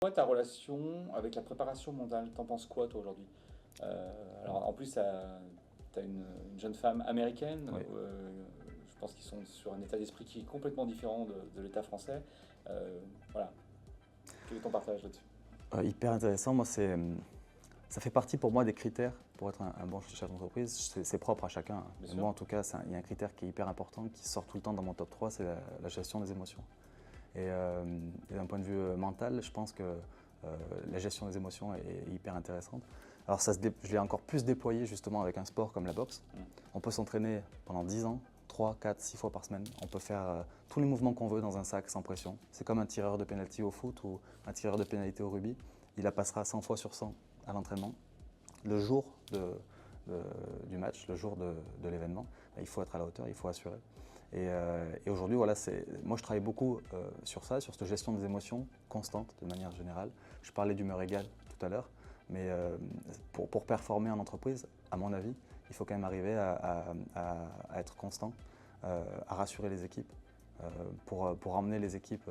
Toi, ta relation avec la préparation mentale, t'en penses quoi toi aujourd'hui? Alors en plus, t'as une jeune femme américaine, Oui, je pense qu'ils sont sur un état d'esprit qui est complètement différent de l'état français. Euh, voilà, quel est ton partage là-dessus? hyper intéressant. Moi, ça fait partie pour moi des critères pour être un bon chef d'entreprise. C'est propre à chacun, hein. Bien Et sûr. moi, en tout cas, il y a un critère qui est hyper important, qui sort tout le temps dans mon top 3, c'est la gestion des émotions. Et d'un point de vue mental, je pense que la gestion des émotions est hyper intéressante. Alors, je l'ai encore plus déployé justement avec un sport comme la boxe. Mm. On peut s'entraîner pendant 10 ans, 3, 4, 6 fois par semaine. On peut faire tous les mouvements qu'on veut dans un sac sans pression. C'est comme un tireur de pénalty au foot ou un tireur de pénalité au rugby. Il la passera 100 fois sur 100 à l'entraînement. Le jour du match, le jour de l'événement, il faut être à la hauteur, il faut assurer. Et aujourd'hui, voilà, moi je travaille beaucoup sur ça, sur cette gestion des émotions constante de manière générale. Je parlais d'humeur égale tout à l'heure, mais pour performer en entreprise, à mon avis, il faut quand même arriver à être constant, à rassurer les équipes. Pour emmener les équipes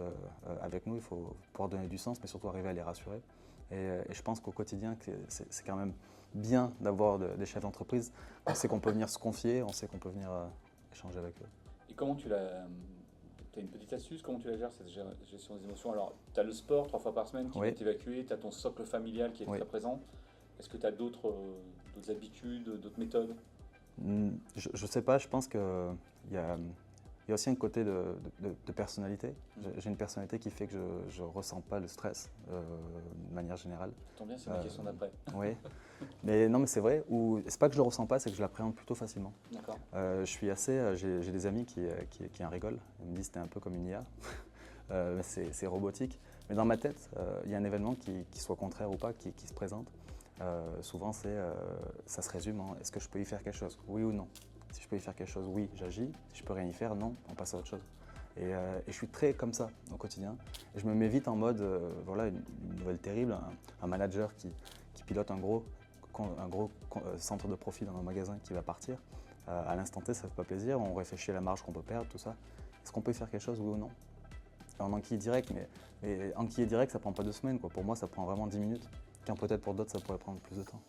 avec nous, il faut pouvoir donner du sens, mais surtout arriver à les rassurer. Et je pense qu'au quotidien, c'est quand même bien d'avoir des chefs d'entreprise. On sait qu'on peut venir se confier, on sait qu'on peut venir échanger avec eux. Et comment tu la... T'as une petite astuce, comment tu la gères, cette gestion des émotions? Alors, t'as le sport 3 fois par semaine qui vient Oui, t'évacuer, t'as ton socle familial qui est oui. très présent. Est-ce que t'as d'autres habitudes, d'autres méthodes? Je ne sais pas, je pense qu'il y a, il y a aussi un côté de personnalité. J'ai une personnalité qui fait que je ne ressens pas le stress de manière générale. Ça tombe bien, c'est ma question d'après. Oui, mais non, mais c'est vrai. Ou c'est pas que je le ressens pas, c'est que je l'appréhende plutôt facilement. D'accord. J'ai des amis qui en rigolent. Ils me disent que t'es un peu comme une IA. C'est robotique. Mais dans ma tête, il y a un événement qui soit contraire ou pas, qui se présente. Souvent, ça se résume en est-ce que je peux y faire quelque chose? Oui ou non? Si je peux y faire quelque chose, oui, j'agis. Si je peux rien y faire, non, on passe à autre chose. Et je suis très comme ça au quotidien. Et je me mets vite en mode, voilà, une nouvelle terrible, un manager qui pilote un gros centre de profit dans un magasin qui va partir. À l'instant T, ça ne fait pas plaisir, on réfléchit à la marge qu'on peut perdre, tout ça. Est-ce qu'on peut y faire quelque chose, oui ou non? En enquille direct, mais enquiller direct, ça prend pas 2 semaines, quoi. Pour moi, ça prend vraiment 10 minutes, quand peut-être pour d'autres, ça pourrait prendre plus de temps.